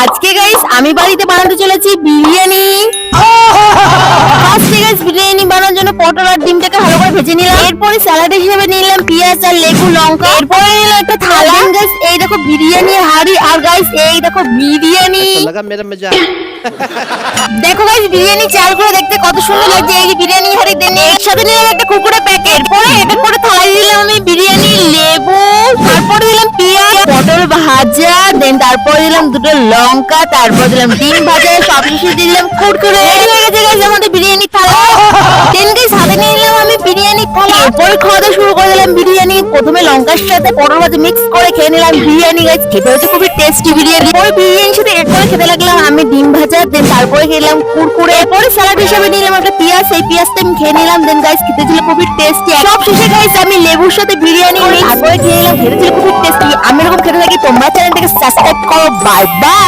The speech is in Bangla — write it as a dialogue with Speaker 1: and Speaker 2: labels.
Speaker 1: আজকে গাইস আমি বাড়িতে বানাতে চলেছি বিরিয়ানি। ফার্স্টে গাইস বিরিয়ানি বানানোর জন্য পটল আর ডিমটাকে ভালো করে ভেজে নিলাম। এরপরে স্যালাড হিসেবে নিলাম পেঁয়াজ আর লেবু লঙ্কা। এরপরে নিলাম একটা থালা। গাইস এই দেখো বিরিয়ানি হাঁড়ি, আর গাইস এই দেখো বিরিয়ানি।
Speaker 2: लगा मेरा मजा।
Speaker 1: দেখো গাইস বিরিয়ানি চালগুলো দেখতে কত সুন্দর লাগছে। এই যে বিরিয়ানি হাঁড়ি দেন, এর সাথে নিলাম একটা কুকুরের প্যাকেট। পরে এটা করে থালায় দিলাম আমি বিরিয়ানি, লেবু, তারপরে দিলাম পেঁয়াজ, পটল ভাজা, দেন তারপরে দিলাম দুটো লঙ্কা, তারপর দিলাম ডিম ভাজা, সবশেষে দিলাম কুরকুরে। রেডি হয়ে গেছে গাইস আমাদের বিরিয়ানি থালা। দেন গাইস হাতে নিয়ে নিলাম আমি বিরিয়ানি থালা। এরপরে খাওয়া দাওয়া শুরু করে দিলাম বিরিয়ানি। প্রথমে লঙ্কার সাথে পটল ভাজা মিক্স করে খেয়ে নিলাম বিরিয়ানি। গাইস খেতে হচ্ছে খুবই টেস্টি বিরিয়ানি। পরে বিরিয়ানির সাথে এড করে খেতে লাগলাম আমি ডিম ভাজা, দেন তারপরে খেলাম কুরকুরে। এরপরে স্যালাড হিসেবে নিলাম একটা পেঁয়াজ, সেই পেঁয়াজটা আমি খেয়ে নিলাম। দেন গাইস খেতে ছিল খুবই টেস্টি। সব শেষে গাইস আমি লেবুর সাথে বিরিয়ানি তারপরে খেয়ে নিলাম, খেতে ছিল খুবই টেস্টি। আমি এরকম খেতে থাকি, তোমরা চ্যানেলটাকে সাবস্ক্রাইব করো। Bye bye.